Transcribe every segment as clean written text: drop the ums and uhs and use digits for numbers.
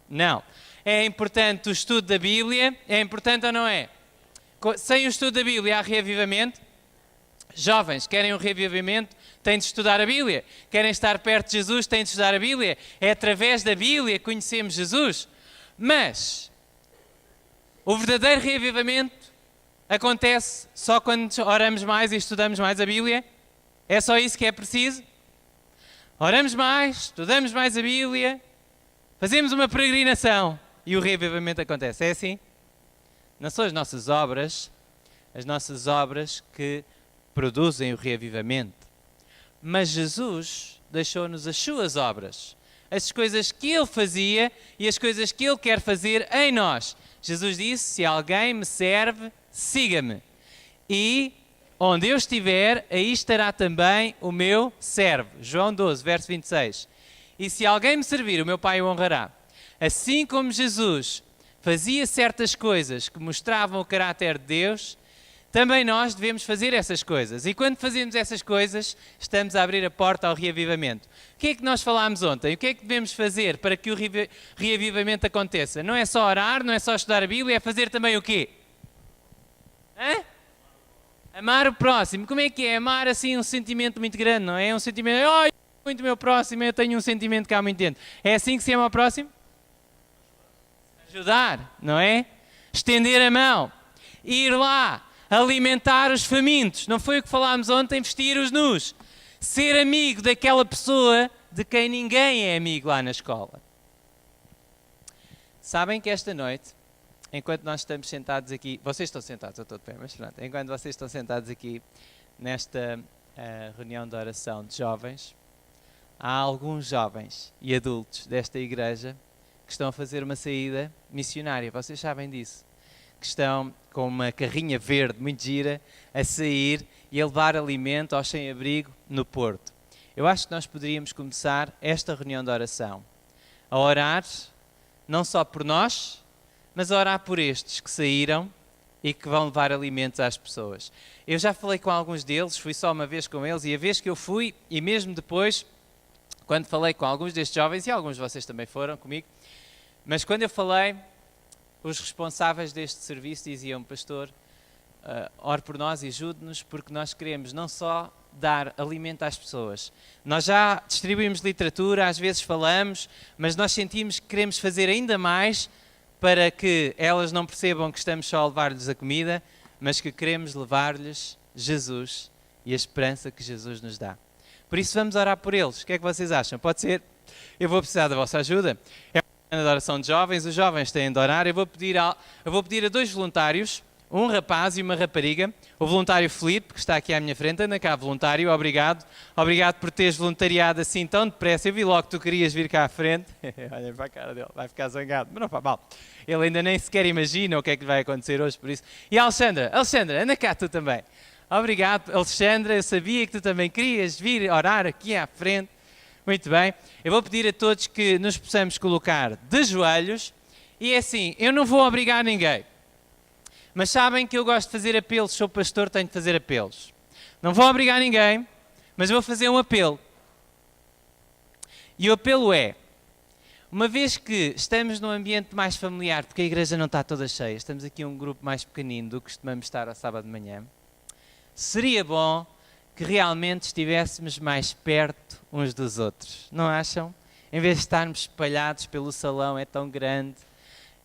Não. É importante o estudo da Bíblia? É importante ou não é? Sem o estudo da Bíblia há reavivamento? Jovens, querem um reavivamento? Têm de estudar a Bíblia. Querem estar perto de Jesus? Têm de estudar a Bíblia. É através da Bíblia que conhecemos Jesus. Mas o verdadeiro reavivamento acontece só quando oramos mais e estudamos mais a Bíblia? É só isso que é preciso? Oramos mais, estudamos mais a Bíblia, fazemos uma peregrinação e o reavivamento acontece. É assim? Não são as nossas obras que produzem o reavivamento. Mas Jesus deixou-nos as suas obras, as coisas que Ele fazia e as coisas que Ele quer fazer em nós. Jesus disse, se alguém me serve, siga-me. E onde eu estiver, aí estará também o meu servo. João 12, verso 26. E se alguém me servir, o meu Pai o honrará. Assim como Jesus fazia certas coisas que mostravam o caráter de Deus, também nós devemos fazer essas coisas. E quando fazemos essas coisas, estamos a abrir a porta ao reavivamento. O que é que nós falámos ontem? O que é que devemos fazer para que o reavivamento aconteça? Não é só orar, não é só estudar a Bíblia, é fazer também o quê? Amar o próximo. Como é que é? Amar assim um sentimento muito grande, não é? É um sentimento, muito meu próximo, eu tenho um sentimento que há muito tempo. É assim que se ama o próximo? Ajudar, não é? Estender a mão. Ir lá. Alimentar os famintos. Não foi o que falámos ontem? Vestir os nus. Ser amigo daquela pessoa de quem ninguém é amigo lá na escola. Sabem que esta noite, enquanto nós estamos sentados aqui, vocês estão sentados, eu estou de pé, mas pronto, enquanto vocês estão sentados aqui nesta reunião de oração de jovens, há alguns jovens e adultos desta igreja que estão a fazer uma saída missionária, vocês sabem disso, que estão com uma carrinha verde muito gira a sair e a levar alimento aos sem-abrigo no Porto. Eu acho que nós poderíamos começar esta reunião de oração a orar não só por nós, mas a orar por estes que saíram e que vão levar alimentos às pessoas. Eu já falei com alguns deles, fui só uma vez com eles, e a vez que eu fui, e mesmo depois, quando falei com alguns destes jovens, e alguns de vocês também foram comigo, mas quando eu falei, os responsáveis deste serviço diziam, pastor, ore por nós e ajude-nos, porque nós queremos não só dar alimento às pessoas. Nós já distribuímos literatura, às vezes falamos, mas nós sentimos que queremos fazer ainda mais para que elas não percebam que estamos só a levar-lhes a comida, mas que queremos levar-lhes Jesus e a esperança que Jesus nos dá. Por isso vamos orar por eles. O que é que vocês acham? Pode ser? Eu vou precisar da vossa ajuda. É uma de oração de jovens, os jovens têm de orar. Eu vou pedir a 2 voluntários, um rapaz e uma rapariga. O voluntário Filipe, que está aqui à minha frente, anda cá, voluntário, obrigado. Obrigado por teres voluntariado assim tão depressa. Eu vi logo que tu querias vir cá à frente. Olhem para a cara dele, vai ficar zangado, mas não faz mal. Ele ainda nem sequer imagina o que é que vai acontecer hoje, por isso. E a Alexandra, anda cá tu também. Obrigado, Alexandra, eu sabia que tu também querias vir orar aqui à frente. Muito bem. Eu vou pedir a todos que nos possamos colocar de joelhos. E é assim, eu não vou obrigar ninguém. Mas sabem que eu gosto de fazer apelos, sou pastor, tenho de fazer apelos. Não vou obrigar ninguém, mas vou fazer um apelo. E o apelo é, uma vez que estamos num ambiente mais familiar, porque a igreja não está toda cheia, estamos aqui um grupo mais pequenino do que costumamos estar ao sábado de manhã, seria bom que realmente estivéssemos mais perto uns dos outros, não acham? Em vez de estarmos espalhados pelo salão, é tão grande.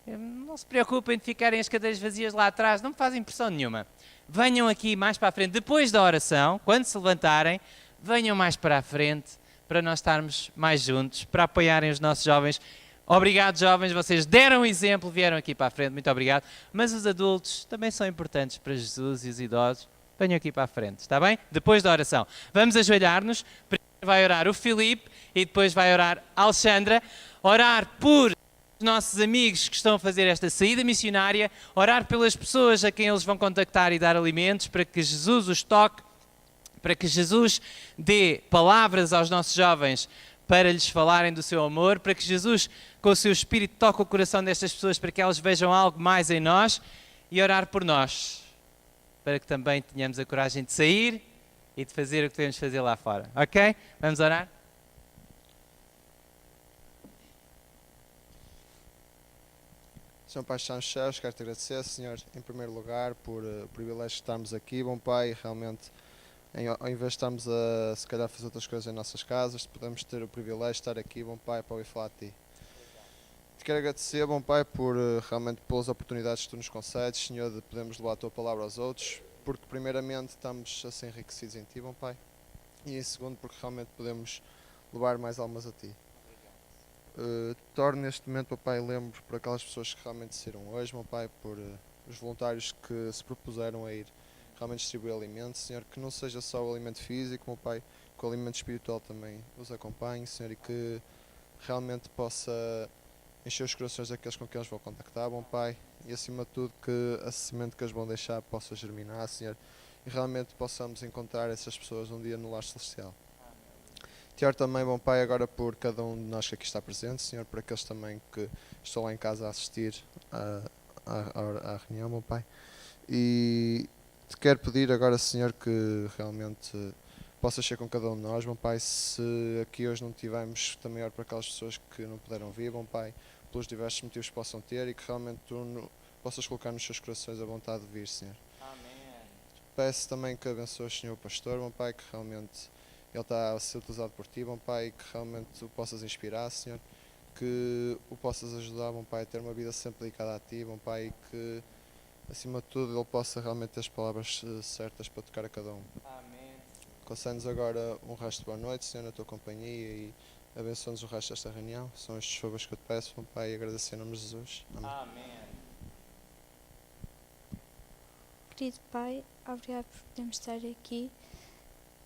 Não se preocupem de ficarem as cadeiras vazias lá atrás, não me faz impressão nenhuma. Venham aqui mais para a frente, depois da oração, quando se levantarem, venham mais para a frente, para nós estarmos mais juntos, para apoiarem os nossos jovens. Obrigado, jovens, vocês deram o exemplo, vieram aqui para a frente, muito obrigado. Mas os adultos também são importantes para Jesus e os idosos. Venham aqui para a frente, está bem? Depois da oração. Vamos ajoelhar-nos, primeiro vai orar o Filipe e depois vai orar a Alexandra. Orar por nossos amigos que estão a fazer esta saída missionária, orar pelas pessoas a quem eles vão contactar e dar alimentos, para que Jesus os toque, para que Jesus dê palavras aos nossos jovens para lhes falarem do seu amor, para que Jesus, com o seu Espírito, toque o coração destas pessoas para que elas vejam algo mais em nós, e orar por nós, para que também tenhamos a coragem de sair e de fazer o que devemos fazer lá fora. Ok? Vamos orar? Senhor Pai, está nos céus, quero te agradecer, Senhor, em primeiro lugar, por o privilégio de estarmos aqui, bom Pai, realmente, ao invés de estarmos a, se calhar, fazer outras coisas em nossas casas, podemos ter o privilégio de estar aqui, bom Pai, para ouvir falar de Ti. Te quero agradecer, bom Pai, por realmente pelas oportunidades que Tu nos concedes, Senhor, de podermos levar a Tua palavra aos outros, porque primeiramente estamos a ser enriquecidos em Ti, bom Pai, e em segundo porque realmente podemos levar mais almas a Ti. Torno neste momento, meu Pai, lembro por aquelas pessoas que realmente saíram hoje, meu Pai, por os voluntários que se propuseram a ir realmente distribuir alimentos, Senhor, que não seja só o alimento físico, meu Pai, que o alimento espiritual também os acompanhe, Senhor, e que realmente possa encher os corações daqueles com quem eles vão contactar, bom Pai, e acima de tudo que a semente que eles vão deixar possa germinar, Senhor, e realmente possamos encontrar essas pessoas um dia no lar celestial. Te oro também, bom Pai, agora por cada um de nós que aqui está presente, Senhor, por aqueles também que estão lá em casa a assistir à reunião, bom Pai. E te quero pedir agora, Senhor, que realmente possas ser com cada um de nós, bom Pai. Se aqui hoje não tivermos, também oro para aquelas pessoas que não puderam vir, bom Pai, pelos diversos motivos que possam ter e que realmente Tu possas colocar nos seus corações a vontade de vir, Senhor. Amém. Peço também que abençoes, Senhor, o pastor, bom Pai, que realmente ele está a ser utilizado por Ti, bom Pai, que realmente o possas inspirar, Senhor, que o possas ajudar, bom Pai, a ter uma vida sempre dedicada a Ti, bom Pai, e que, acima de tudo, ele possa realmente ter as palavras certas para tocar a cada um. Amém. Concede-nos agora um resto de boa noite, Senhor, na Tua companhia e abençoa-nos o resto desta reunião. São estes favores que eu te peço, bom Pai, e agradecer em nome de Jesus. Amém. Amém. Querido Pai, obrigado por podermos estar aqui.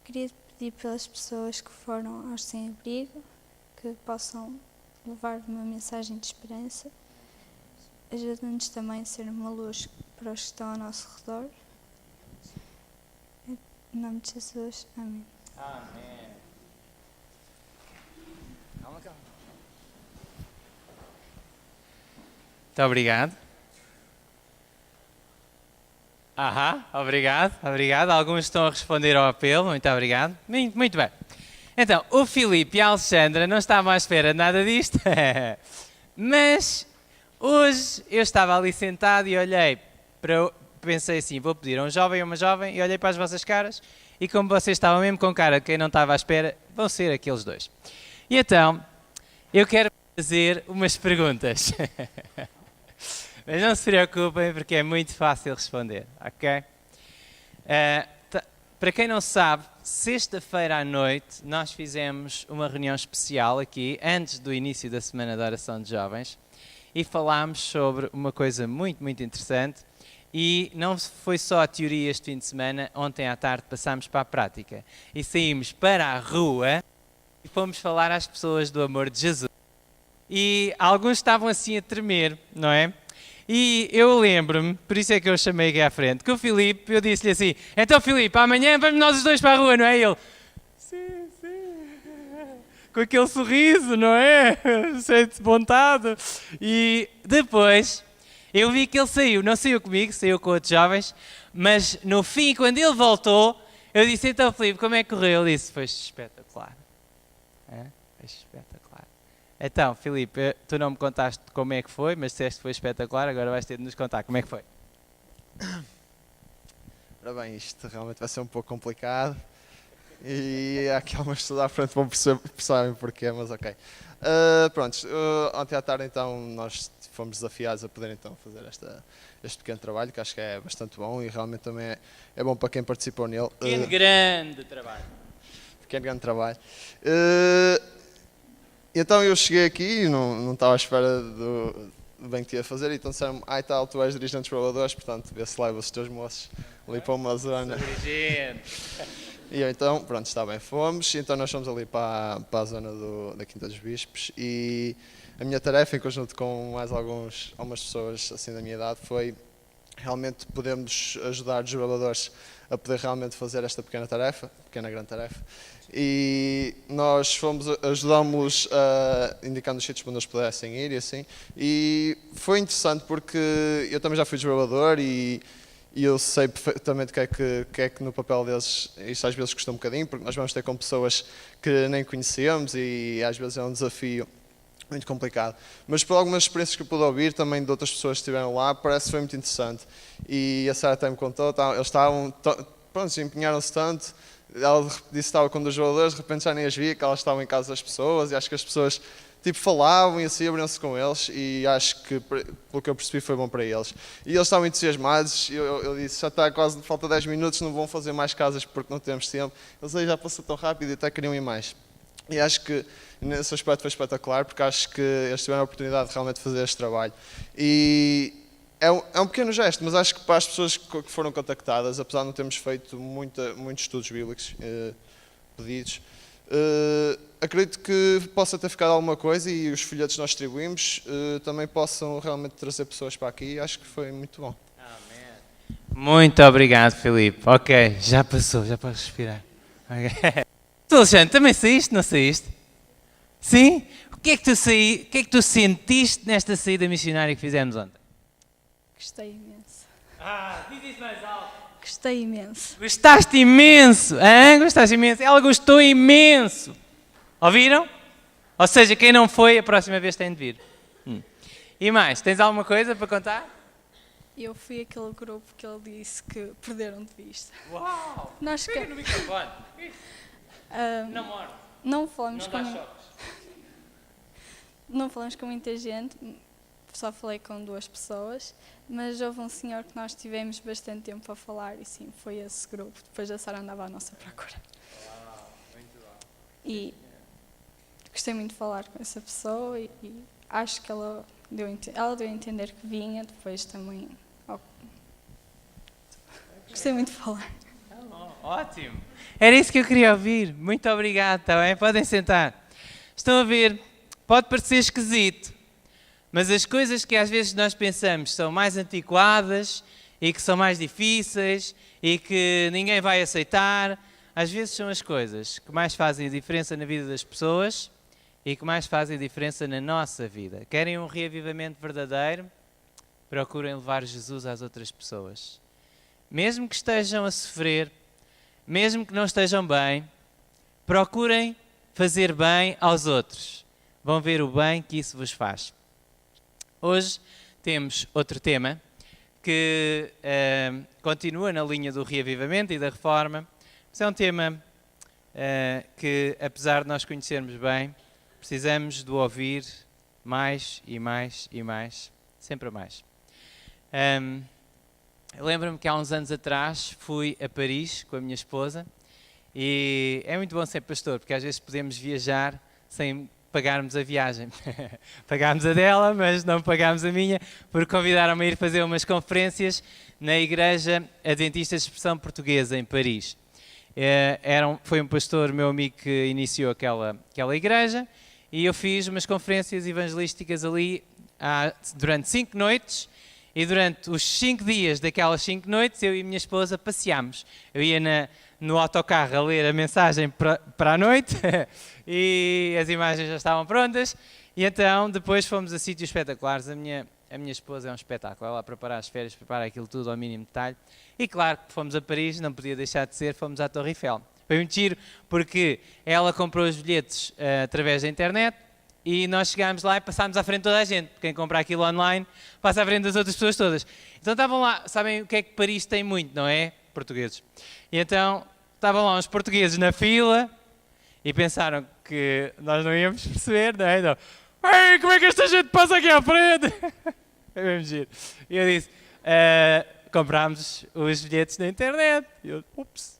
Queria pedir pelas pessoas que foram aos sem-abrigo, que possam levar uma mensagem de esperança. Ajuda-nos também a ser uma luz para os que estão ao nosso redor. Em nome de Jesus, amém. Amém. Calma. Muito obrigado. Obrigado. Alguns estão a responder ao apelo, muito obrigado. Muito bem. Então, o Filipe e a Alexandra não estavam à espera de nada disto, mas hoje eu estava ali sentado e olhei pensei assim, vou pedir a um jovem ou uma jovem, e olhei para as vossas caras, e como vocês estavam mesmo com cara de quem não estava à espera, vão ser aqueles dois. E então, eu quero fazer umas perguntas. Mas não se preocupem porque é muito fácil responder, ok? Para quem não sabe, sexta-feira à noite nós fizemos uma reunião especial aqui, antes do início da Semana da Oração de Jovens, e falámos sobre uma coisa muito, muito interessante, e não foi só a teoria este fim de semana, ontem à tarde passámos para a prática, e saímos para a rua e fomos falar às pessoas do amor de Jesus. E alguns estavam assim a tremer, não é? E eu lembro-me, por isso é que eu chamei aqui à frente, que o Filipe, eu disse-lhe assim, então Filipe, amanhã vamos nós os dois para a rua, não é? E ele, sim, com aquele sorriso, não é? Cheio de vontade. E depois, eu vi que ele saiu, não saiu comigo, saiu com outros jovens, mas no fim, quando ele voltou, eu disse, então Filipe, como é que correu? Ele disse, foi espetacular. Foi espetacular. Então, Filipe, tu não me contaste como é que foi, mas disseste que foi espetacular, agora vais ter de nos contar como é que foi. Ora bem, isto realmente vai ser um pouco complicado e há aqui algumas pessoas à frente vão perceberem porquê, mas ok. Ontem à tarde então nós fomos desafiados a poder então fazer este pequeno trabalho, que acho que é bastante bom e realmente também é bom para quem participou nele. Pequeno grande trabalho. Pequeno grande trabalho. Então eu cheguei aqui e não estava à espera do bem que tinha a fazer, então disseram-me, tal, tu és dirigente dos provadores, portanto, vê se leva os teus moços ali para uma zona. E eu então, pronto, está bem, fomos, então nós fomos ali para a zona da Quinta dos Bispos e a minha tarefa, em conjunto com mais algumas pessoas assim da minha idade, foi realmente podermos ajudar os jogadores a poder realmente fazer esta pequena grande tarefa. E nós ajudámos-los indicando os sítios onde eles pudessem ir e assim. E foi interessante porque eu também já fui desbravador e eu sei perfeitamente o que é que no papel deles, isto às vezes custa um bocadinho, porque nós vamos ter com pessoas que nem conhecemos e às vezes é um desafio muito complicado. Mas por algumas experiências que eu pude ouvir, também de outras pessoas que estiveram lá, parece que foi muito interessante. E a Sara até me contou, eles estavam, pronto, empenharam-se tanto. Ela disse que estava com 2 jogadores, de repente já nem as via, que elas estavam em casa das pessoas, e acho que as pessoas tipo falavam e assim abriam-se com eles, e acho que, pelo que eu percebi, foi bom para eles. E eles estavam entusiasmados, eu disse, já está quase, falta 10 minutos, não vão fazer mais casas porque não temos tempo. Eles aí já passou tão rápido e até queriam ir mais. E acho que nesse aspecto foi espetacular, porque acho que eles tiveram a oportunidade de realmente fazer este trabalho. E é um pequeno gesto, mas acho que para as pessoas que foram contactadas, apesar de não termos feito muitos estudos bíblicos pedidos, acredito que possa ter ficado alguma coisa e os folhetos que nós distribuímos também possam realmente trazer pessoas para aqui. Acho que foi muito bom. Amém. Muito obrigado, Filipe. Ok, já passou, já podes respirar. Okay. Tu, Alexandre, também saíste, não saíste? Sim? O que é que tu sentiste nesta saída missionária que fizemos ontem? Gostei imenso. Diz isso mais alto. Gostei imenso. Gostaste imenso, hein? Gostaste imenso. Ela gostou imenso. Ouviram? Ou seja, quem não foi, a próxima vez tem de vir. E mais, tens alguma coisa para contar? Eu fui aquele grupo que ele disse que perderam de vista. Uau! Nós Pega no microfone. Não morde. Não falamos Não com dá choques. não falamos com muita gente, só falei com 2 pessoas, mas houve um senhor que nós tivemos bastante tempo a falar e sim, foi esse grupo. Depois a Sara andava à nossa procura. Uau, muito bom. E gostei muito de falar com essa pessoa e acho que ela deu a entender que vinha, depois também. Gostei muito de falar. Ótimo. Era isso que eu queria ouvir. Muito obrigado, está bem? Podem sentar. Estão a ver? Pode parecer esquisito, mas as coisas que às vezes nós pensamos são mais antiquadas e que são mais difíceis e que ninguém vai aceitar, às vezes são as coisas que mais fazem a diferença na vida das pessoas e que mais fazem a diferença na nossa vida. Querem um reavivamento verdadeiro? Procurem levar Jesus às outras pessoas. Mesmo que estejam a sofrer, mesmo que não estejam bem, procurem fazer bem aos outros. Vão ver o bem que isso vos faz. Hoje temos outro tema que continua na linha do reavivamento e da reforma. Mas é um tema que, apesar de nós conhecermos bem, precisamos de ouvir mais e mais e mais, sempre mais. Eu lembro-me que há uns anos atrás fui a Paris com a minha esposa e é muito bom ser pastor, porque às vezes podemos viajar sem pagarmos a viagem. Pagámos a dela, mas não pagámos a minha, porque convidaram-me a ir fazer umas conferências na Igreja Adventista de Expressão Portuguesa, em Paris. Foi um pastor, meu amigo, que iniciou aquela igreja e eu fiz umas conferências evangelísticas ali durante 5 noites. E durante os 5 dias daquelas 5 noites, eu e a minha esposa passeámos. Eu ia no autocarro a ler a mensagem para a noite e as imagens já estavam prontas. E então depois fomos a sítios espetaculares. A minha esposa é um espetáculo. Ela prepara as férias, prepara aquilo tudo ao mínimo detalhe. E claro que fomos a Paris, não podia deixar de ser, fomos à Torre Eiffel. Foi muito giro porque ela comprou os bilhetes através da internet. E nós chegámos lá e passámos à frente de toda a gente. Quem compra aquilo online passa à frente das outras pessoas todas. Então estavam lá, sabem o que é que Paris tem muito, não é? Portugueses. E então estavam lá uns portugueses na fila e pensaram que nós não íamos perceber, não é? Então, ei, como é que esta gente passa aqui à frente? É mesmo giro. E eu disse, comprámos os bilhetes na internet. E eu, ups.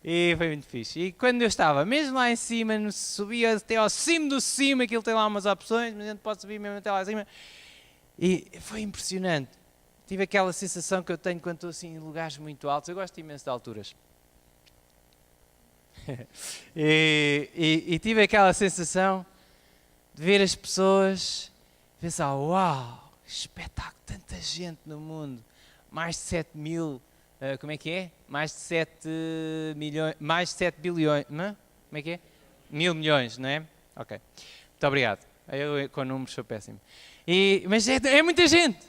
E foi muito fixe. E quando eu estava mesmo lá em cima, subia até ao cimo do cimo, aquilo tem lá umas opções, mas a gente pode subir mesmo até lá em cima. E foi impressionante. Tive aquela sensação que eu tenho quando estou assim em lugares muito altos. Eu gosto imenso de alturas. e tive aquela sensação de ver as pessoas e pensar, uau, espetáculo, tanta gente no mundo. Mais de 7 mil... como é que é? Mais de 7 milhões, mais de 7 bilhões, não? Como é que é? 1.000 milhões, não é? Ok. Muito obrigado. Eu com números sou péssimo. Mas é muita gente,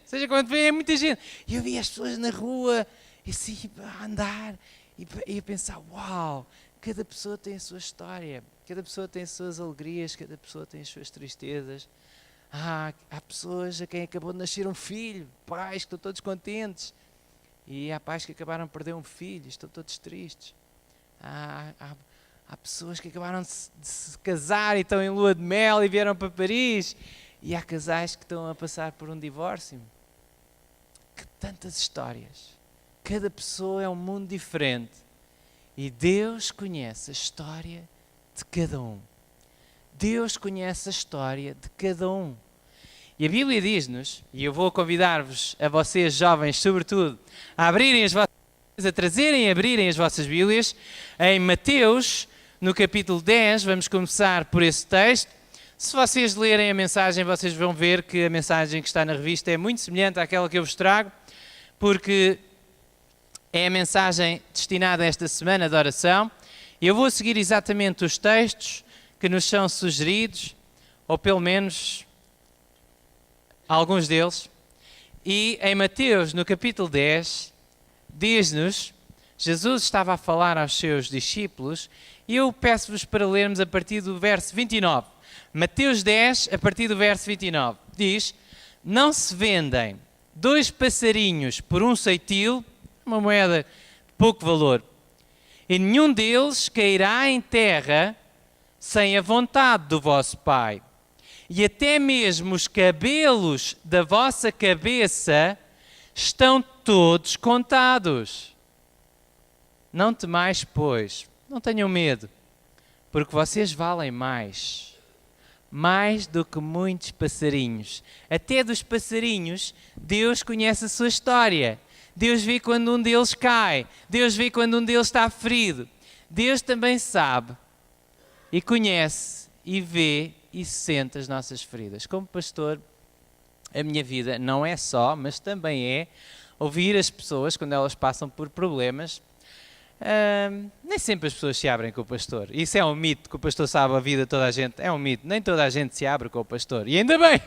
Seja quando vem, é muita gente. E eu vi as pessoas na rua, assim, a andar, e a pensar, uau, cada pessoa tem a sua história, cada pessoa tem as suas alegrias, cada pessoa tem as suas tristezas. Há pessoas a quem acabou de nascer um filho, pais que estão todos contentes, e há pais que acabaram de perder um filho, estão todos tristes. Há pessoas que acabaram de se casar e estão em lua de mel e vieram para Paris, e há casais que estão a passar por um divórcio. Que tantas histórias. Cada pessoa é um mundo diferente. E Deus conhece a história de cada um. Deus conhece a história de cada um. E a Bíblia diz-nos, e eu vou convidar-vos, a vocês jovens, sobretudo, a abrirem as vossas Bíblias, a trazerem e abrirem as vossas Bíblias, em Mateus, no capítulo 10, vamos começar por esse texto. Se vocês lerem a mensagem, vocês vão ver que a mensagem que está na revista é muito semelhante àquela que eu vos trago, porque é a mensagem destinada a esta semana de oração. E eu vou seguir exatamente os textos que nos são sugeridos, ou pelo menos alguns deles. E em Mateus, no capítulo 10, diz-nos, Jesus estava a falar aos seus discípulos, e eu peço-vos para lermos a partir do verso 29. Mateus 10, a partir do verso 29, diz: não se vendem 2 passarinhos por um ceitil, uma moeda de pouco valor, e nenhum deles cairá em terra sem a vontade do vosso Pai. E até mesmo os cabelos da vossa cabeça estão todos contados. Não temais, pois, não tenham medo, porque vocês valem mais do que muitos passarinhos. Até dos passarinhos, Deus conhece a sua história. Deus vê quando um deles cai. Deus vê quando um deles está ferido. Deus também sabe e conhece e vê e sente as nossas feridas. Como pastor, a minha vida não é só, mas também é ouvir as pessoas quando elas passam por problemas. Nem sempre as pessoas se abrem com o pastor. Isso é um mito, que o pastor sabe a vida de toda a gente. É um mito, nem toda a gente se abre com o pastor. E ainda bem!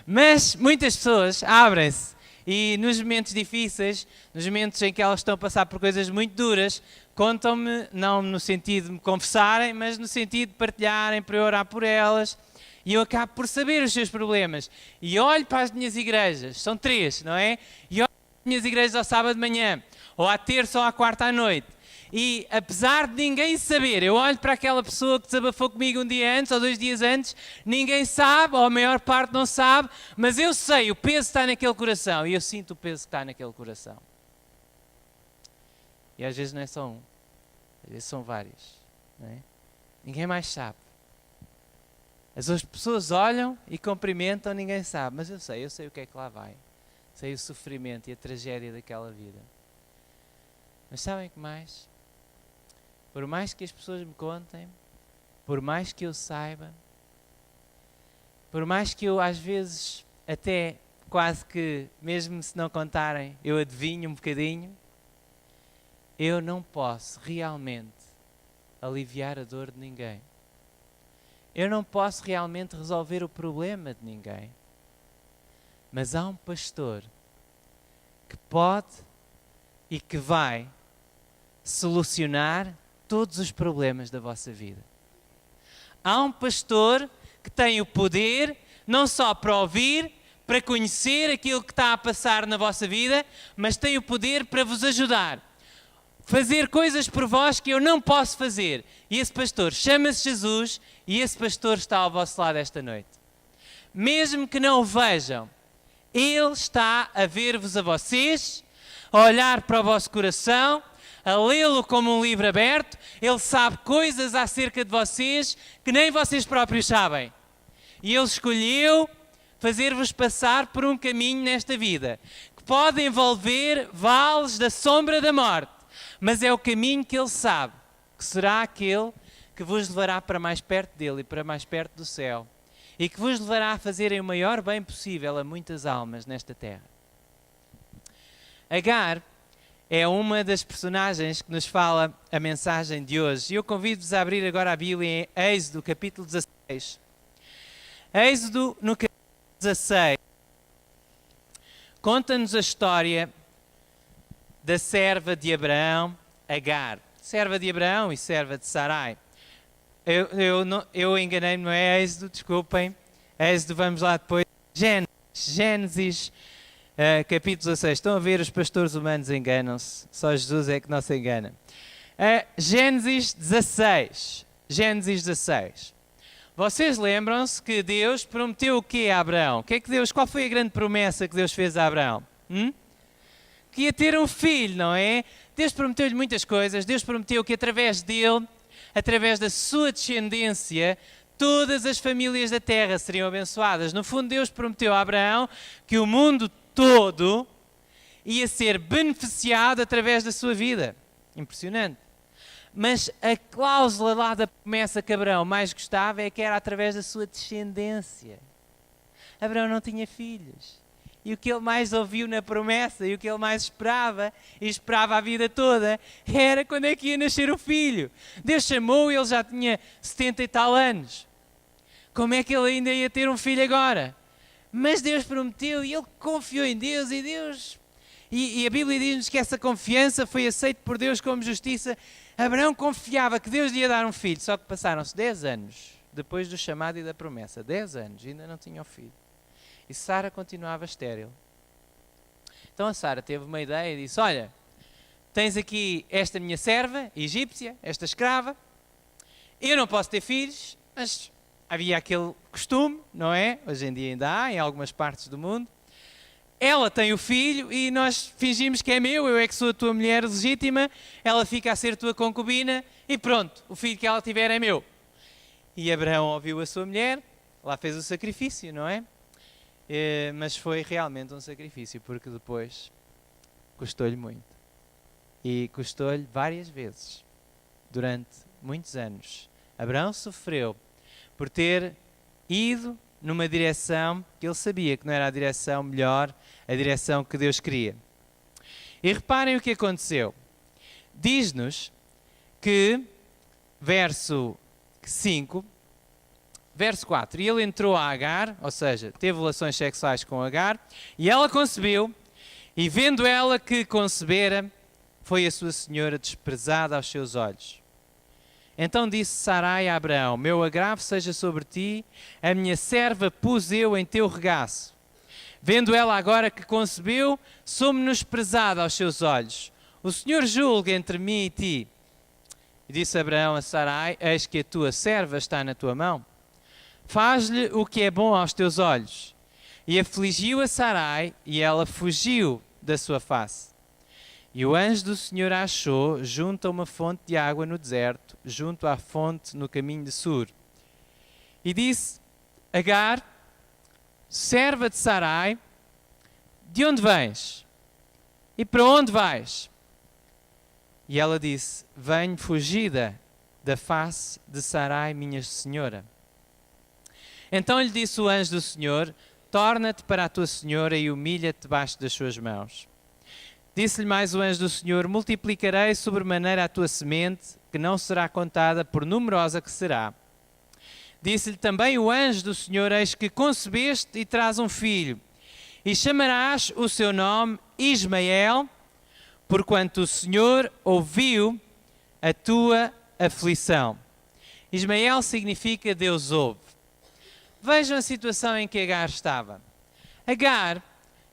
Mas muitas pessoas abrem-se. E nos momentos difíceis, nos momentos em que elas estão a passar por coisas muito duras, contam-me, não no sentido de me confessarem, mas no sentido de partilharem para eu orar por elas. E eu acabo por saber os seus problemas. E olho para as minhas igrejas, são 3, não é? E olho para as minhas igrejas ao sábado de manhã, ou à terça ou à quarta à noite. E apesar de ninguém saber, eu olho para aquela pessoa que desabafou comigo um dia antes ou 2 dias antes, ninguém sabe, ou a maior parte não sabe, mas eu sei, o peso está naquele coração, e eu sinto o peso que está naquele coração. E às vezes não é só um, às vezes são vários, não é? Ninguém mais sabe. As outras pessoas olham e cumprimentam, ninguém sabe, mas eu sei o que é que lá vai. Sei o sofrimento e a tragédia daquela vida. Mas sabem que mais? Por mais que as pessoas me contem, por mais que eu saiba, por mais que eu às vezes até quase que, mesmo se não contarem, eu adivinho um bocadinho, eu não posso realmente aliviar a dor de ninguém. Eu não posso realmente resolver o problema de ninguém. Mas há um pastor que pode e que vai solucionar todos os problemas da vossa vida. Há um pastor que tem o poder não só para ouvir, para conhecer aquilo que está a passar na vossa vida, mas tem o poder para vos ajudar. Fazer coisas por vós que eu não posso fazer. E esse pastor chama-se Jesus e esse pastor está ao vosso lado esta noite. Mesmo que não o vejam, Ele está a ver-vos a vocês, a olhar para o vosso coração, a lê-lo como um livro aberto. Ele sabe coisas acerca de vocês que nem vocês próprios sabem. E Ele escolheu fazer-vos passar por um caminho nesta vida, que pode envolver vales da sombra da morte, mas é o caminho que Ele sabe, que será aquele que vos levará para mais perto dEle e para mais perto do céu, e que vos levará a fazerem o maior bem possível a muitas almas nesta terra. Agar é uma das personagens que nos fala a mensagem de hoje. E eu convido-vos a abrir agora a Bíblia em Êxodo, capítulo 16. Êxodo, no capítulo 16, conta-nos a história da serva de Abraão, Agar. serva de Abraão e serva de Sarai. Eu enganei-me, não é Êxodo, desculpem. Êxodo, vamos lá depois. Gênesis, capítulo 16. Estão a ver, os pastores humanos enganam-se. Só Jesus é que não se engana. Gênesis 16. Gênesis 16. Vocês lembram-se que Deus prometeu o quê a Abraão? Qual foi a grande promessa que Deus fez a Abraão? Que ia ter um filho, não é? Deus prometeu-lhe muitas coisas. Deus prometeu que através dele, através da sua descendência, todas as famílias da terra seriam abençoadas. No fundo, Deus prometeu a Abraão que o mundo todo ia ser beneficiado através da sua vida. Impressionante. Mas a cláusula lá da promessa que Abraão mais gostava é que era através da sua descendência. Abraão não tinha filhos. E o que ele mais ouviu na promessa e o que ele mais esperava, e esperava a vida toda, era quando é que ia nascer o filho. Deus chamou e ele já tinha 70 e tal anos. Como é que ele ainda ia ter um filho agora? Mas Deus prometeu e ele confiou em Deus e Deus... E a Bíblia diz-nos que essa confiança foi aceita por Deus como justiça. Abraão confiava que Deus lhe ia dar um filho, só que passaram-se 10 anos depois do chamado e da promessa. 10 anos, e ainda não tinha o filho. E Sara continuava estéril. Então a Sara teve uma ideia e disse, olha, tens aqui esta minha serva egípcia, esta escrava, eu não posso ter filhos, mas havia aquele costume, não é? Hoje em dia ainda há, em algumas partes do mundo. Ela tem o filho e nós fingimos que é meu, eu é que sou a tua mulher legítima, ela fica a ser tua concubina e pronto, o filho que ela tiver é meu. E Abraão ouviu a sua mulher, lá fez o sacrifício, não é? Mas foi realmente um sacrifício, porque depois custou-lhe muito. E custou-lhe várias vezes, durante muitos anos. Abraão sofreu por ter ido numa direção que ele sabia que não era a direção melhor, a direção que Deus queria. E reparem o que aconteceu. Diz-nos que, verso 5, verso 4, e ele entrou a Agar, ou seja, teve relações sexuais com Agar, e ela concebeu, e vendo ela que concebera, foi a sua senhora desprezada aos seus olhos. Então disse Sarai a Abraão, meu agravo seja sobre ti, a minha serva pus eu em teu regaço. Vendo ela agora que concebeu, sou menosprezada aos seus olhos. O Senhor julga entre mim e ti. E disse Abraão a Sarai, eis que a tua serva está na tua mão. Faz-lhe o que é bom aos teus olhos. E afligiu a Sarai, e ela fugiu da sua face. E o anjo do Senhor a achou junto a uma fonte de água no deserto, junto à fonte no caminho de Sur. E disse, Agar, serva de Sarai, de onde vens? E para onde vais? E ela disse, venho fugida da face de Sarai, minha senhora. Então lhe disse o anjo do Senhor, torna-te para a tua senhora e humilha-te debaixo das suas mãos. Disse-lhe mais o anjo do Senhor, multiplicarei sobremaneira a tua semente, que não será contada, por numerosa que será. Disse-lhe também o anjo do Senhor, eis que concebeste e traz um filho, e chamarás o seu nome Ismael, porquanto o Senhor ouviu a tua aflição. Ismael significa Deus ouve. Vejam a situação em que Agar estava. Agar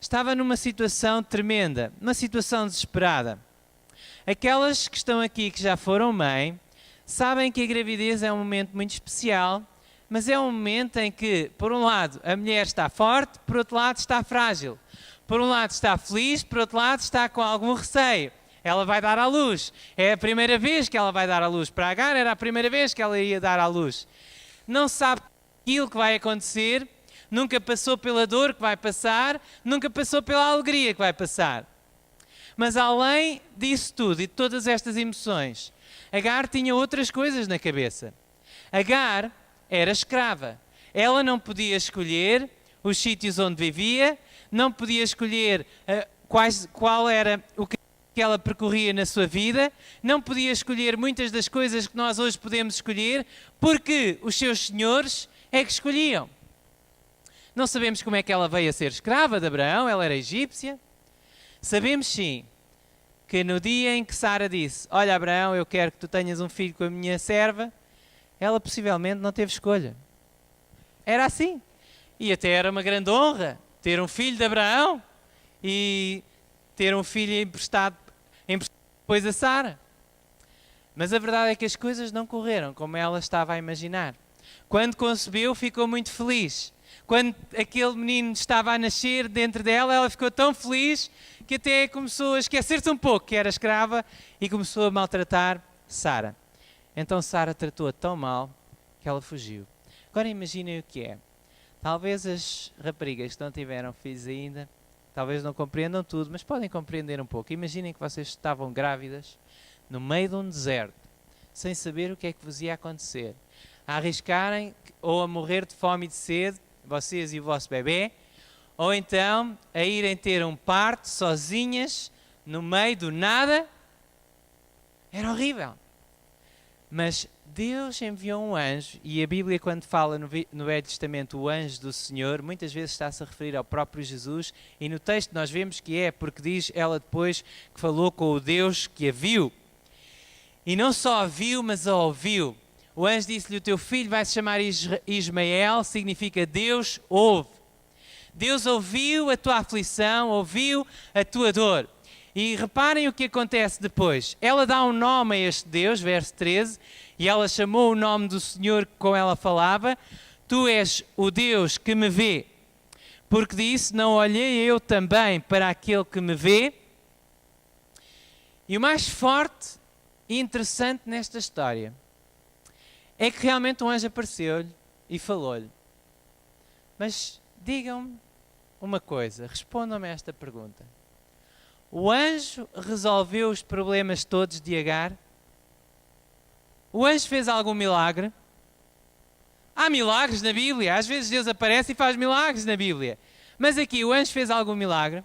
estava numa situação tremenda, uma situação desesperada. Aquelas que estão aqui, que já foram mãe, sabem que a gravidez é um momento muito especial, mas é um momento em que, por um lado, a mulher está forte, por outro lado, está frágil. Por um lado, está feliz, por outro lado, está com algum receio. Ela vai dar à luz. É a primeira vez que ela vai dar à luz. Para Agar era a primeira vez que ela ia dar à luz. Não sabe aquilo que vai acontecer, nunca passou pela dor que vai passar, nunca passou pela alegria que vai passar. Mas além disso tudo e de todas estas emoções, Agar tinha outras coisas na cabeça. Agar era escrava. Ela não podia escolher os sítios onde vivia, não podia escolher qual era o que ela percorria na sua vida, não podia escolher muitas das coisas que nós hoje podemos escolher, porque os seus senhores é que escolhiam. Não sabemos como é que ela veio a ser escrava de Abraão, ela era egípcia. Sabemos sim que no dia em que Sara disse: olha, Abraão, eu quero que tu tenhas um filho com a minha serva, ela possivelmente não teve escolha. Era assim. E até era uma grande honra ter um filho de Abraão e ter um filho emprestado depois a Sara. Mas a verdade é que as coisas não correram como ela estava a imaginar. Quando concebeu, ficou muito feliz. Quando aquele menino estava a nascer dentro dela, ela ficou tão feliz que até começou a esquecer-se um pouco que era escrava e começou a maltratar Sara. Então Sara tratou-a tão mal que ela fugiu. Agora imaginem o que é. Talvez as raparigas que não tiveram filhos ainda, talvez não compreendam tudo, mas podem compreender um pouco. Imaginem que vocês estavam grávidas no meio de um deserto, sem saber o que é que vos ia acontecer. A arriscarem ou a morrer de fome e de sede, vocês e o vosso bebê, ou então a irem ter um parto sozinhas, no meio do nada. Era horrível. Mas Deus enviou um anjo, e a Bíblia, quando fala no Velho Testamento o anjo do Senhor, muitas vezes está-se a referir ao próprio Jesus, e no texto nós vemos que é porque diz ela depois que falou com o Deus que a viu. E não só a viu, mas a ouviu. O anjo disse-lhe: o teu filho vai se chamar Ismael, significa Deus ouve. Deus ouviu a tua aflição, ouviu a tua dor. E reparem o que acontece depois. Ela dá um nome a este Deus, verso 13, e ela chamou o nome do Senhor com ela falava: tu és o Deus que me vê. Porque disse: não olhei eu também para aquele que me vê. E o mais forte e interessante nesta história é que realmente um anjo apareceu-lhe e falou-lhe. Mas digam-me uma coisa, respondam-me a esta pergunta. O anjo resolveu os problemas todos de Agar? O anjo fez algum milagre? Há milagres na Bíblia, às vezes Deus aparece e faz milagres na Bíblia. Mas aqui o anjo fez algum milagre?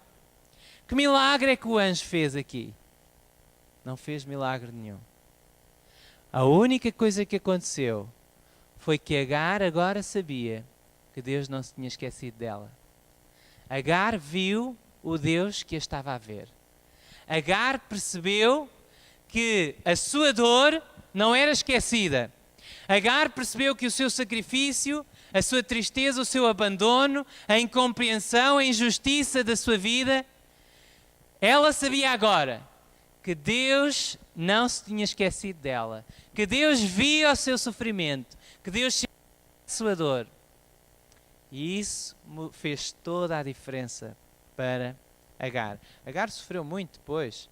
Que milagre é que o anjo fez aqui? Não fez milagre nenhum. A única coisa que aconteceu foi que Agar agora sabia que Deus não se tinha esquecido dela. Agar viu o Deus que a estava a ver. Agar percebeu que a sua dor não era esquecida. Agar percebeu que o seu sacrifício, a sua tristeza, o seu abandono, a incompreensão, a injustiça da sua vida, ela sabia agora que Deus não se tinha esquecido dela, que Deus via o seu sofrimento, que Deus sentia a sua dor. E isso fez toda a diferença para Agar. Agar sofreu muito depois.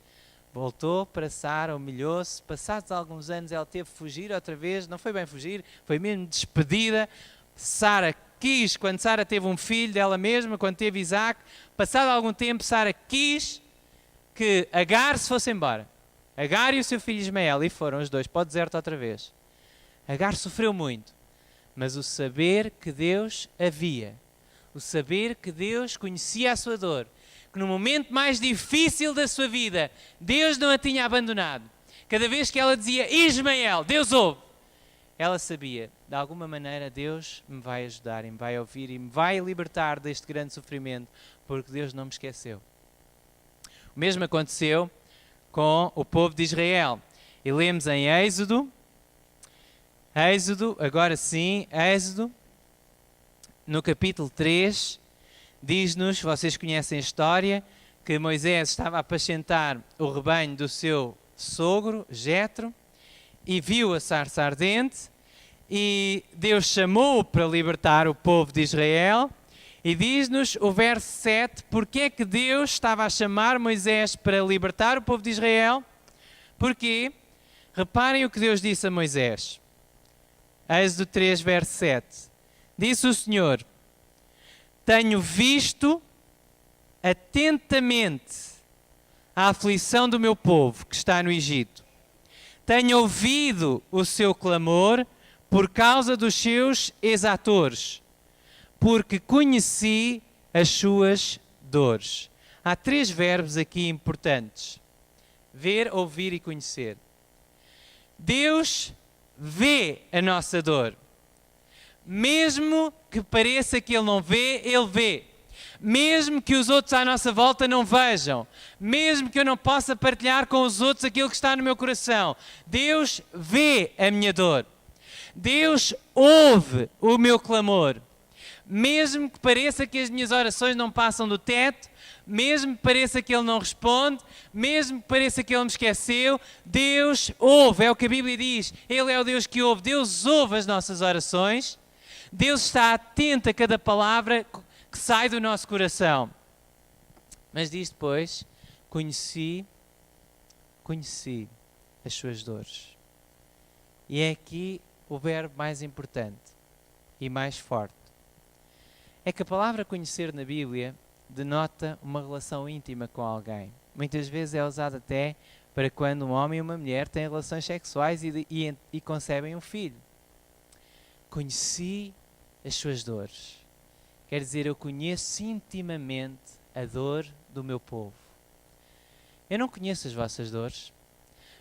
Voltou para Sara, humilhou-se. Passados alguns anos ela teve que fugir outra vez. Não foi bem fugir, foi mesmo despedida. Sara quis, quando Sara teve um filho dela mesma, quando teve Isaac, passado algum tempo Sara quis que Agar se fosse embora. Agar e o seu filho Ismael, e foram os dois para o deserto outra vez. Agar sofreu muito, mas o saber que Deus havia, o saber que Deus conhecia a sua dor, que no momento mais difícil da sua vida, Deus não a tinha abandonado. Cada vez que ela dizia Ismael, Deus ouve, ela sabia, de alguma maneira Deus me vai ajudar, e me vai ouvir e me vai libertar deste grande sofrimento, porque Deus não me esqueceu. O mesmo aconteceu com o povo de Israel. E lemos em Êxodo, agora sim, Êxodo, no capítulo 3, diz-nos, vocês conhecem a história, que Moisés estava a apacentar o rebanho do seu sogro, Jetro, e viu a sarça ardente, e Deus chamou-o para libertar o povo de Israel. E diz-nos o verso 7, porque é que Deus estava a chamar Moisés para libertar o povo de Israel? Porquê? Reparem o que Deus disse a Moisés. Êxodo 3, verso 7. Disse o Senhor: tenho visto atentamente a aflição do meu povo que está no Egito. Tenho ouvido o seu clamor por causa dos seus exatores, porque conheci as suas dores. Há 3 verbos aqui importantes: ver, ouvir e conhecer. Deus vê a nossa dor. Mesmo que pareça que Ele não vê, Ele vê. mesmo que os outros à nossa volta não vejam, mesmo que eu não possa partilhar com os outros aquilo que está no meu coração, Deus vê a minha dor. Deus ouve o meu clamor. Mesmo que pareça que as minhas orações não passam do teto, mesmo que pareça que Ele não responde, mesmo que pareça que Ele me esqueceu, Deus ouve, é o que a Bíblia diz. Ele é o Deus que ouve. Deus ouve as nossas orações. Deus está atento a cada palavra que sai do nosso coração. Mas diz depois, conheci as suas dores. E é aqui o verbo mais importante e mais forte. É que a palavra conhecer na Bíblia denota uma relação íntima com alguém. Muitas vezes é usada até para quando um homem e uma mulher têm relações sexuais e concebem um filho. Conheci as suas dores. Quer dizer, eu conheço intimamente a dor do meu povo. Eu não conheço as vossas dores,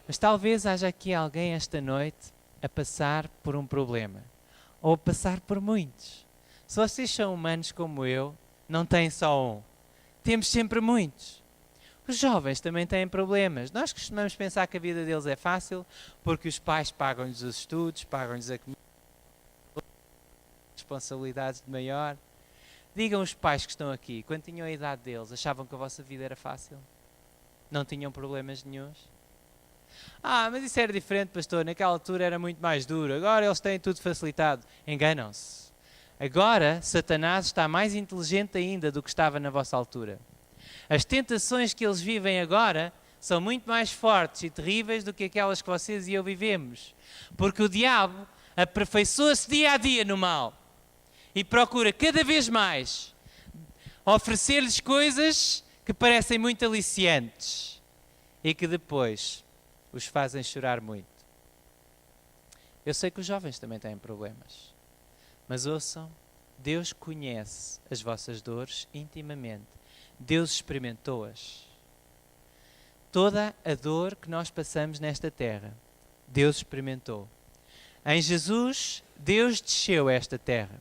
mas talvez haja aqui alguém esta noite a passar por um problema, ou a passar por muitos. Se vocês são humanos como eu, não têm só um. Temos sempre muitos. Os jovens também têm problemas. Nós costumamos pensar que a vida deles é fácil porque os pais pagam-lhes os estudos, pagam-lhes a comida, responsabilidades de maior. Digam os pais que estão aqui, quando tinham a idade deles, achavam que a vossa vida era fácil? Não tinham problemas nenhuns? Mas isso era diferente, pastor. Naquela altura era muito mais duro. Agora eles têm tudo facilitado. Enganam-se. Agora, Satanás está mais inteligente ainda do que estava na vossa altura. As tentações que eles vivem agora são muito mais fortes e terríveis do que aquelas que vocês e eu vivemos. Porque o diabo aperfeiçoa-se dia a dia no mal e procura cada vez mais oferecer-lhes coisas que parecem muito aliciantes e que depois os fazem chorar muito. Eu sei que os jovens também têm problemas. Mas ouçam, Deus conhece as vossas dores intimamente. Deus experimentou-as. Toda a dor que nós passamos nesta terra, Deus experimentou. Em Jesus, Deus desceu a esta terra.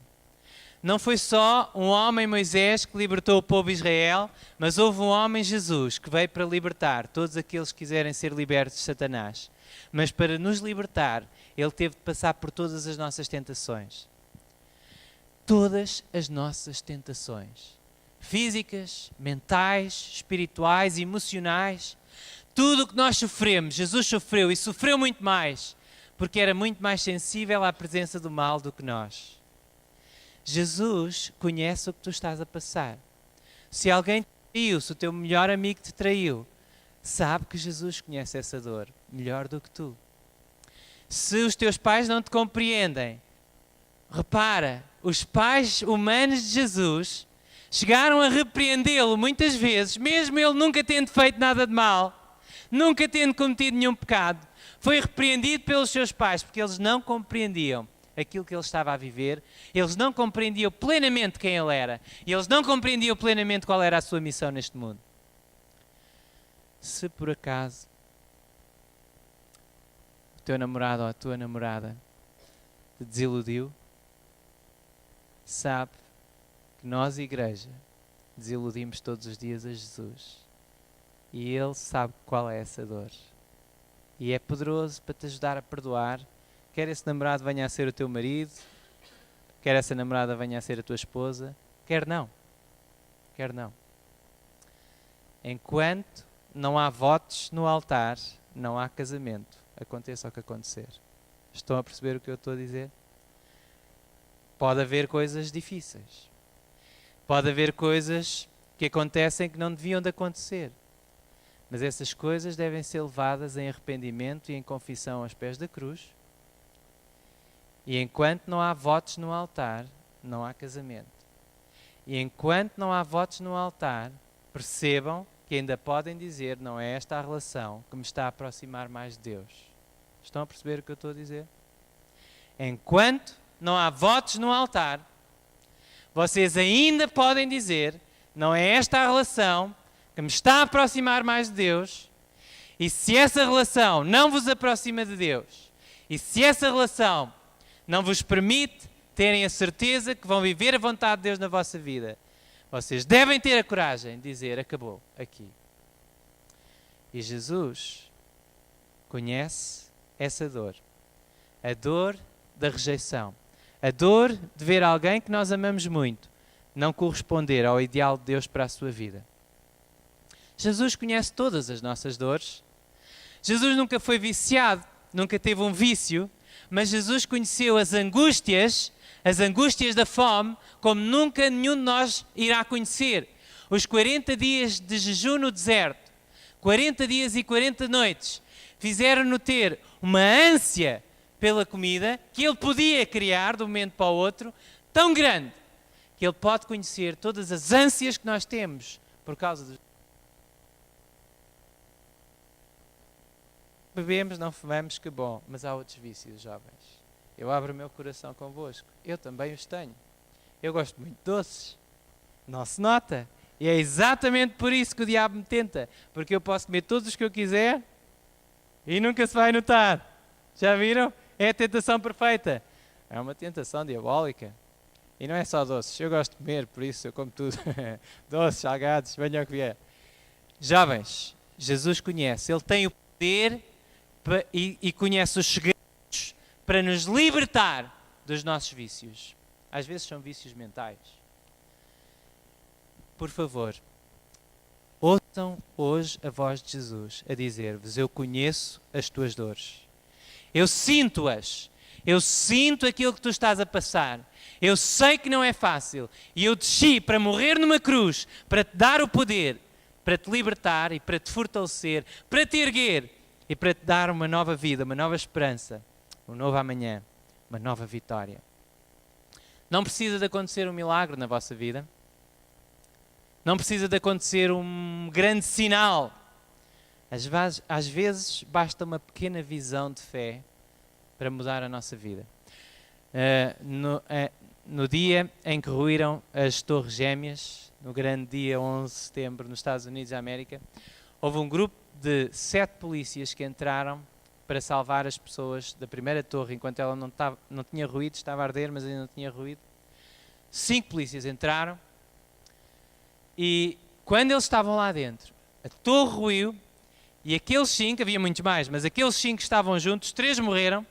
Não foi só um homem, Moisés, que libertou o povo de Israel, mas houve um homem, Jesus, que veio para libertar todos aqueles que quiserem ser libertos de Satanás. Mas para nos libertar, Ele teve de passar por todas as nossas tentações. Todas as nossas tentações, físicas, mentais, espirituais, emocionais, tudo o que nós sofremos, Jesus sofreu e sofreu muito mais, porque era muito mais sensível à presença do mal do que nós. Jesus conhece o que tu estás a passar. Se alguém te traiu, se o teu melhor amigo te traiu, sabe que Jesus conhece essa dor melhor do que tu. Se os teus pais não te compreendem, repara, os pais humanos de Jesus chegaram a repreendê-lo muitas vezes, mesmo ele nunca tendo feito nada de mal, nunca tendo cometido nenhum pecado. Foi repreendido pelos seus pais porque eles não compreendiam aquilo que ele estava a viver, eles não compreendiam plenamente quem ele era e eles não compreendiam plenamente qual era a sua missão neste mundo. Se por acaso o teu namorado ou a tua namorada te desiludiu, sabe que nós, igreja, desiludimos todos os dias a Jesus. E Ele sabe qual é essa dor. E é poderoso para te ajudar a perdoar. Quer esse namorado venha a ser o teu marido, quer essa namorada venha a ser a tua esposa, quer não. Quer não. Enquanto não há votos no altar, não há casamento. Aconteça o que acontecer. Estão a perceber o que eu estou a dizer? Pode haver coisas difíceis. Pode haver coisas que acontecem que não deviam de acontecer. Mas essas coisas devem ser levadas em arrependimento e em confissão aos pés da cruz. E enquanto não há votos no altar, não há casamento. E enquanto não há votos no altar, percebam que ainda podem dizer, não é esta a relação que me está a aproximar mais de Deus. Estão a perceber o que eu estou a dizer? Enquanto não há votos no altar, vocês ainda podem dizer, não é esta a relação que me está a aproximar mais de Deus, e se essa relação não vos aproxima de Deus, e se essa relação não vos permite terem a certeza que vão viver a vontade de Deus na vossa vida, Vocês devem ter a coragem de dizer: acabou aqui. E Jesus conhece essa dor. A dor da rejeição. A dor de ver alguém que nós amamos muito não corresponder ao ideal de Deus para a sua vida. Jesus conhece todas as nossas dores. Jesus nunca foi viciado, nunca teve um vício, mas Jesus conheceu as angústias da fome, como nunca nenhum de nós irá conhecer. Os 40 dias de jejum no deserto, 40 dias e 40 noites, fizeram-no ter uma ânsia pela comida que ele podia criar de um momento para o outro, tão grande, que ele pode conhecer todas as ânsias que nós temos por causa dos... Bebemos, não fumamos, que bom, mas há outros vícios, jovens. Eu abro o meu coração convosco. Eu também os tenho. Eu gosto muito de doces. Não se nota. E é exatamente por isso que o diabo me tenta. Porque eu posso comer todos os que eu quiser e nunca se vai notar. Já viram? É a tentação perfeita. É uma tentação diabólica. E não é só doces. Eu gosto de comer, por isso eu como tudo. Doces, salgados, venha o que vier. Jovens, Jesus conhece. Ele tem o poder e conhece os segredos para nos libertar dos nossos vícios. Às vezes são vícios mentais. Por favor, ouçam hoje a voz de Jesus a dizer-vos: eu conheço as tuas dores. Eu sinto-as. Eu sinto aquilo que tu estás a passar. Eu sei que não é fácil. E eu desci para morrer numa cruz, para te dar o poder, para te libertar e para te fortalecer, para te erguer e para te dar uma nova vida, uma nova esperança, um novo amanhã, uma nova vitória. Não precisa de acontecer um milagre na vossa vida. Não precisa de acontecer um grande sinal. Às vezes basta uma pequena visão de fé para mudar a nossa vida. No dia em que ruíram as Torres Gêmeas, no grande dia 11 de setembro, nos Estados Unidos da América, houve um grupo de 7 polícias que entraram para salvar as pessoas da primeira torre, enquanto ela não tinha ruído, estava a arder, mas ainda não tinha ruído. 5 polícias entraram e quando eles estavam lá dentro, a torre ruiu e aqueles 5, havia muitos mais, mas aqueles 5 que estavam juntos, 3 morreram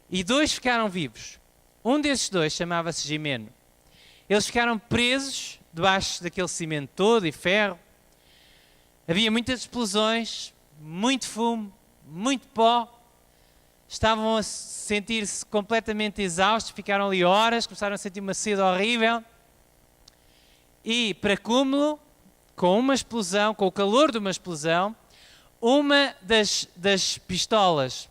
e 2 ficaram vivos. Um desses 2 chamava-se Gimeno. Eles ficaram presos debaixo daquele cimento todo e ferro. Havia muitas explosões, muito fumo, muito pó. Estavam a sentir-se completamente exaustos, ficaram ali horas, começaram a sentir uma sede horrível. E, para cúmulo, com uma explosão, com o calor de uma explosão, uma das pistolas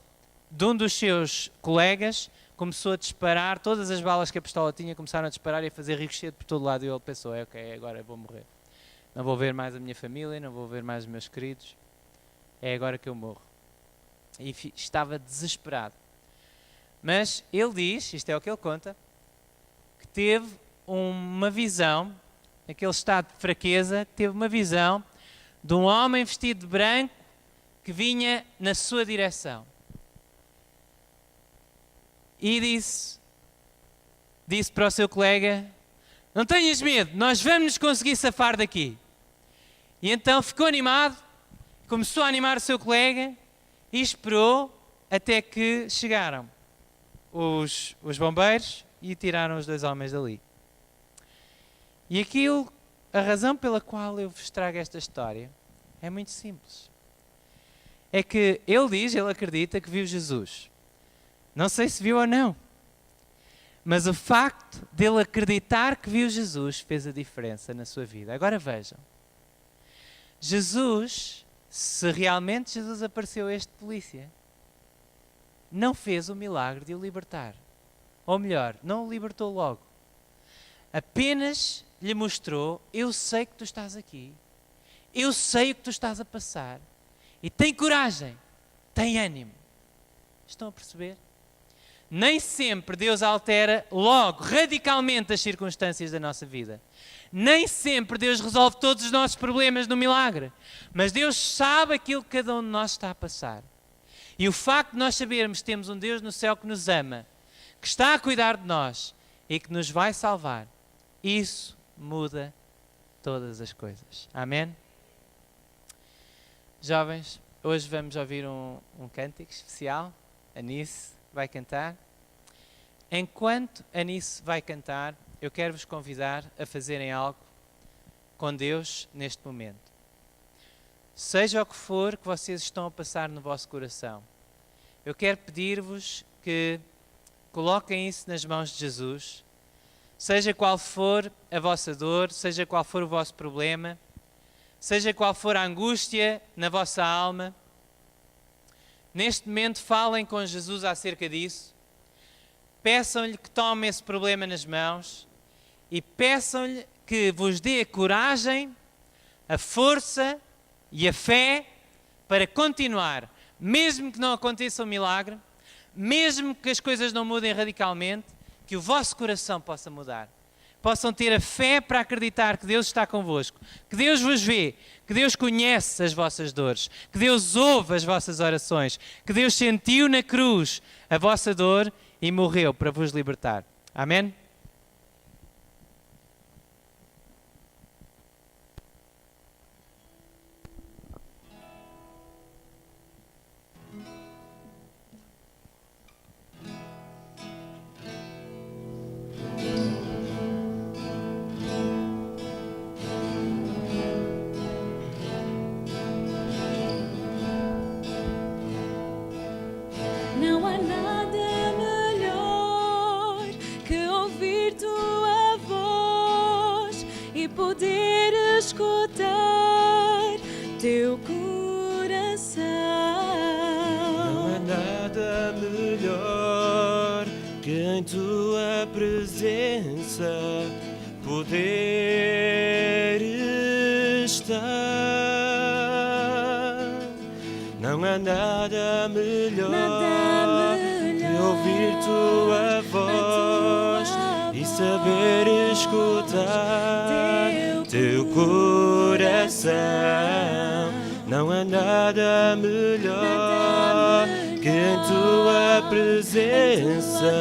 de um dos seus colegas começou a disparar, todas as balas que a pistola tinha começaram a disparar e a fazer ricochete por todo lado. E ele pensou: ok, agora vou morrer. Não vou ver mais a minha família, não vou ver mais os meus queridos. É agora que eu morro. E estava desesperado. Mas ele diz, isto é o que ele conta, que teve uma visão, naquele estado de fraqueza, teve uma visão de um homem vestido de branco que vinha na sua direção. E disse para o seu colega: não tenhas medo, nós vamos nos conseguir safar daqui. E então ficou animado, começou a animar o seu colega e esperou até que chegaram os bombeiros e tiraram os 2 homens dali. E a razão pela qual eu vos trago esta história é muito simples. É que ele acredita que viu Jesus. Não sei se viu ou não, mas o facto dele acreditar que viu Jesus fez a diferença na sua vida. Agora vejam, se realmente Jesus apareceu a este polícia, não fez o milagre de o libertar. Ou melhor, não o libertou logo. Apenas lhe mostrou: eu sei que tu estás aqui, eu sei o que tu estás a passar, e tem coragem, tem ânimo. Estão a perceber? Nem sempre Deus altera logo, radicalmente, as circunstâncias da nossa vida. Nem sempre Deus resolve todos os nossos problemas no milagre. Mas Deus sabe aquilo que cada um de nós está a passar. E o facto de nós sabermos que temos um Deus no céu que nos ama, que está a cuidar de nós e que nos vai salvar, isso muda todas as coisas. Amém? Jovens, hoje vamos ouvir um cântico especial. Anice vai cantar. Enquanto Anice vai cantar, eu quero vos convidar a fazerem algo com Deus neste momento. Seja o que for que vocês estão a passar no vosso coração, eu quero pedir-vos que coloquem isso nas mãos de Jesus. Seja qual for a vossa dor, seja qual for o vosso problema, seja qual for a angústia na vossa alma, neste momento falem com Jesus acerca disso. Peçam-lhe que tome esse problema nas mãos e peçam-lhe que vos dê a coragem, a força e a fé para continuar, mesmo que não aconteça um milagre, mesmo que as coisas não mudem radicalmente, que o vosso coração possa mudar. Possam ter a fé para acreditar que Deus está convosco, que Deus vos vê, que Deus conhece as vossas dores, que Deus ouve as vossas orações, que Deus sentiu na cruz a vossa dor e morreu para vos libertar. Amém? Não há nada melhor que ouvir tua voz e poder escutar teu coração. Não há nada melhor que em tua presença poder estar. Não há nada melhor que ouvir tua voz e saber escutar teu coração. Não há nada melhor que em tua presença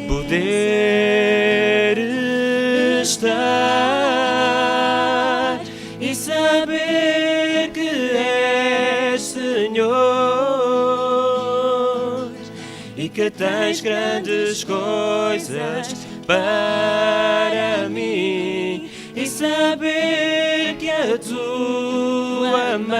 poder estar e saber que és Senhor e que tens grandes coisas para mim e saber que a tua mão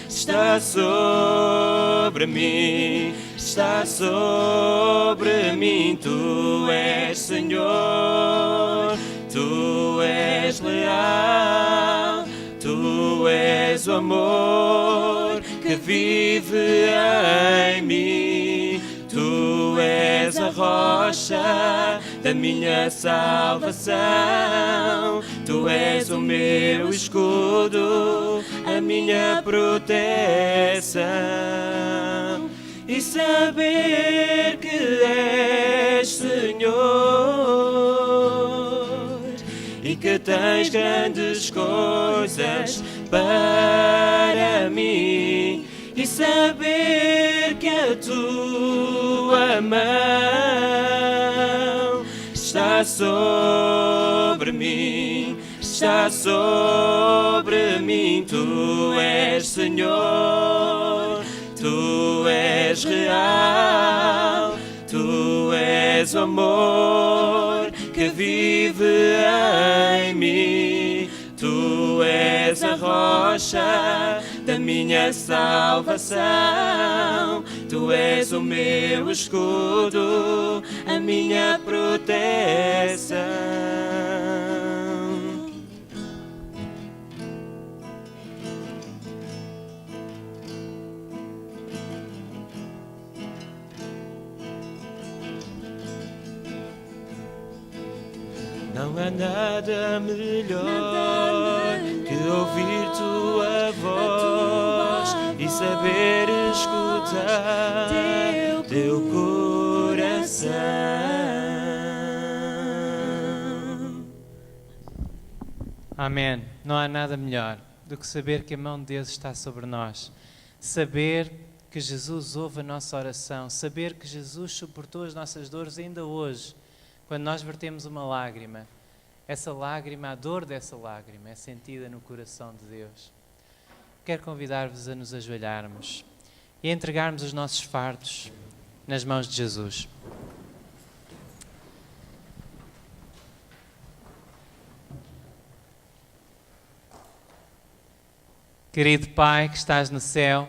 está sobre mim, está sobre mim. Tu és Senhor, tu és leal, tu és o amor que vive em mim. Tu és a rocha da minha salvação. Tu és o meu escudo, a minha proteção. E saber que és Senhor e que tens grandes coisas para mim e saber que a tua mão está sobre mim, está sobre mim. Tu és Senhor, tu és real, tu és o amor que vive em mim. Tu és a rocha da minha salvação. Tu és o meu escudo, a minha proteção. Não há nada melhor que ouvir tua voz e saber escutar teu coração. Amém. Não há nada melhor do que saber que a mão de Deus está sobre nós. Saber que Jesus ouve a nossa oração. Saber que Jesus suportou as nossas dores ainda hoje, quando nós vertemos uma lágrima, essa lágrima, a dor dessa lágrima é sentida no coração de Deus. Quero convidar-vos a nos ajoelharmos e a entregarmos os nossos fardos nas mãos de Jesus. Querido Pai que estás no céu,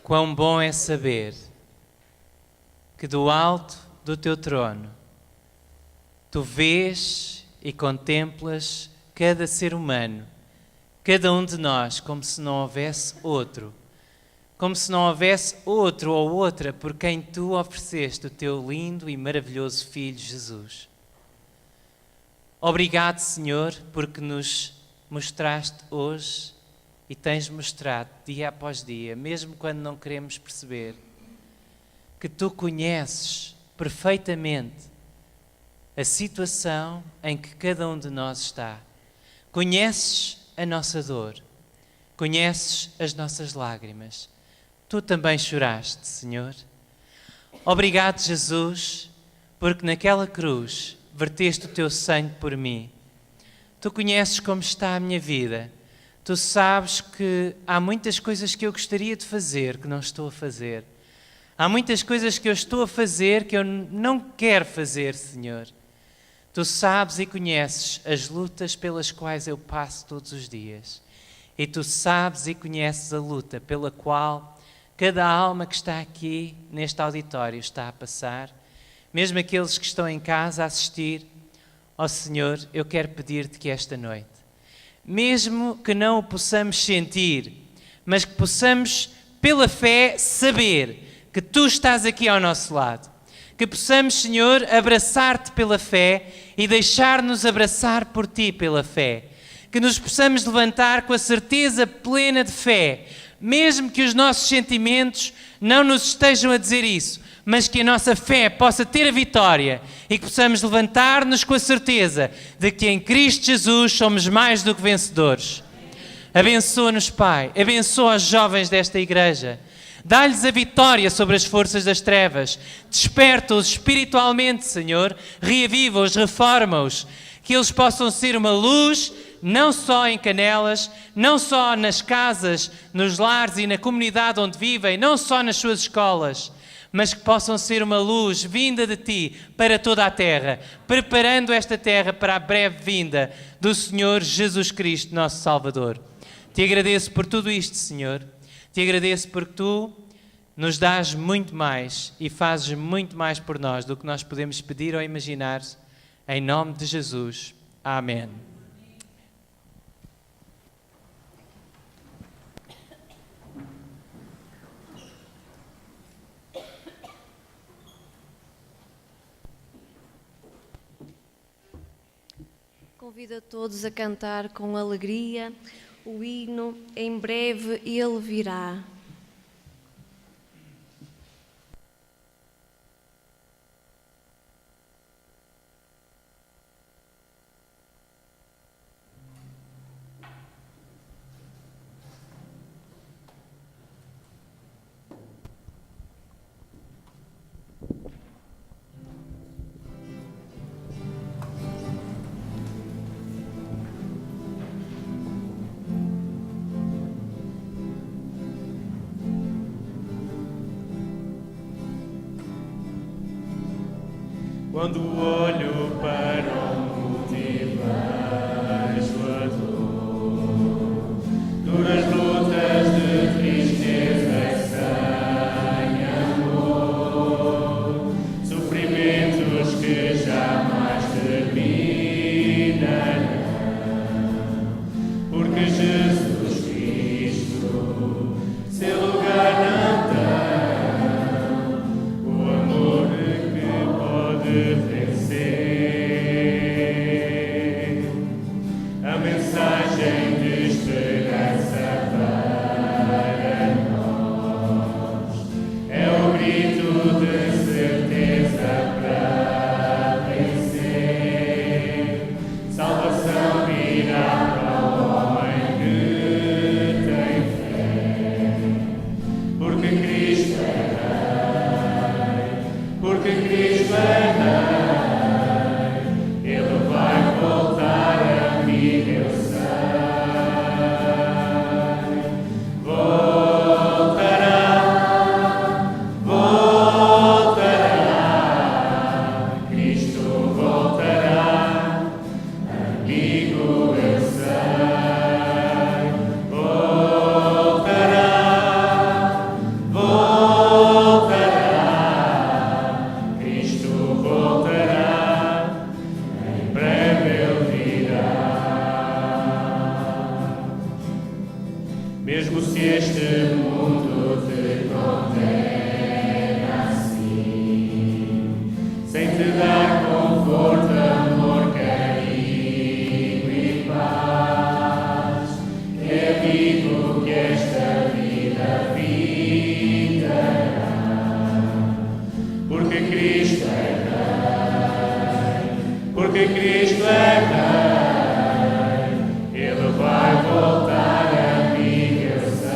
quão bom é saber que do alto do teu trono tu vês e contemplas cada ser humano, cada um de nós, como se não houvesse outro. Como se não houvesse outro ou outra por quem tu ofereceste o teu lindo e maravilhoso Filho Jesus. Obrigado, Senhor, porque nos mostraste hoje e tens mostrado dia após dia, mesmo quando não queremos perceber, que tu conheces perfeitamente a situação em que cada um de nós está. Conheces a nossa dor, conheces as nossas lágrimas. Tu também choraste, Senhor. Obrigado, Jesus, porque naquela cruz verteste o teu sangue por mim. Tu conheces como está a minha vida. Tu sabes que há muitas coisas que eu gostaria de fazer que não estou a fazer. Há muitas coisas que eu estou a fazer que eu não quero fazer, Senhor. Tu sabes e conheces as lutas pelas quais eu passo todos os dias. E tu sabes e conheces a luta pela qual cada alma que está aqui neste auditório está a passar, mesmo aqueles que estão em casa a assistir. Ó Senhor, eu quero pedir-te que esta noite, mesmo que não o possamos sentir, mas que possamos, pela fé, saber que tu estás aqui ao nosso lado. Que possamos, Senhor, abraçar-te pela fé e deixar-nos abraçar por ti pela fé. Que nos possamos levantar com a certeza plena de fé, mesmo que os nossos sentimentos não nos estejam a dizer isso, mas que a nossa fé possa ter a vitória e que possamos levantar-nos com a certeza de que em Cristo Jesus somos mais do que vencedores. Abençoa-nos, Pai. Abençoa os jovens desta igreja. Dá-lhes a vitória sobre as forças das trevas. Desperta-os espiritualmente, Senhor. Reaviva-os, reforma-os. Que eles possam ser uma luz, não só em Canelas, não só nas casas, nos lares e na comunidade onde vivem, não só nas suas escolas, mas que possam ser uma luz vinda de Ti para toda a terra, preparando esta terra para a breve vinda do Senhor Jesus Cristo, nosso Salvador. Te agradeço por tudo isto, Senhor. Te agradeço porque Tu nos dás muito mais e fazes muito mais por nós do que nós podemos pedir ou imaginar. Em nome de Jesus. Amém. Convido a todos a cantar com alegria o hino Em Breve Ele Virá. Quando olho para o mundo e vejo a dor, duras lutas de tristeza sem amor, sofrimentos que jamais terminarão, porque Jesus Cristo, seu lugar não tem, o amor que pode vencer, a mensagem de esperança para nós, é o grito de certeza para vencer, salvação virá para o homem que tem fé, porque Cristo é Rei, porque Cristo é Rei. porque Cristo é Rei, Ele vai voltar, amigo, eu sei.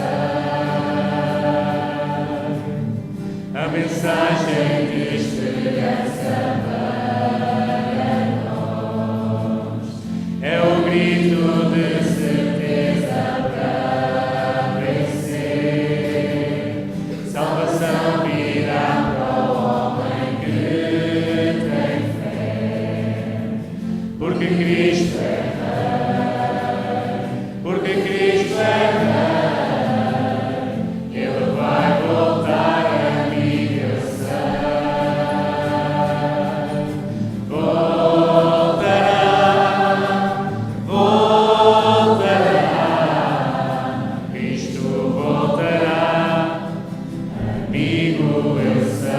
A mensagem de esperança para nós é o grito de certeza para vencer. Salvação virá para o homem que tem fé, porque Cristo é Rei, porque Cristo é Rei, Ele vai voltar, amigo, eu sei. Voltará, Cristo voltará, amigo, eu sei.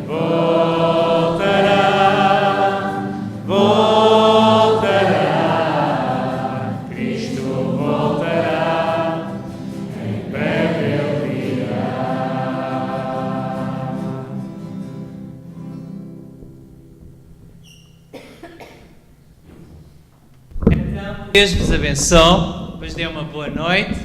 Voltará, Cristo voltará, em breve Ele virá. Então, Deus vos abençoe, vos dê uma boa noite.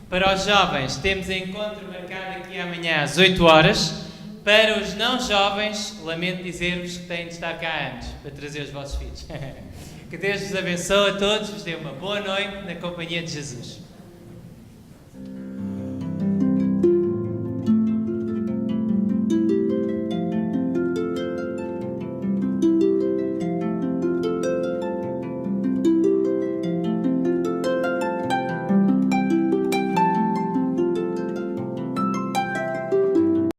Para os jovens, temos encontro marcado aqui amanhã às 8 horas. Para os não jovens, lamento dizer-vos que têm de estar cá antes, para trazer os vossos filhos. Que Deus vos abençoe a todos, vos dê uma boa noite na companhia de Jesus.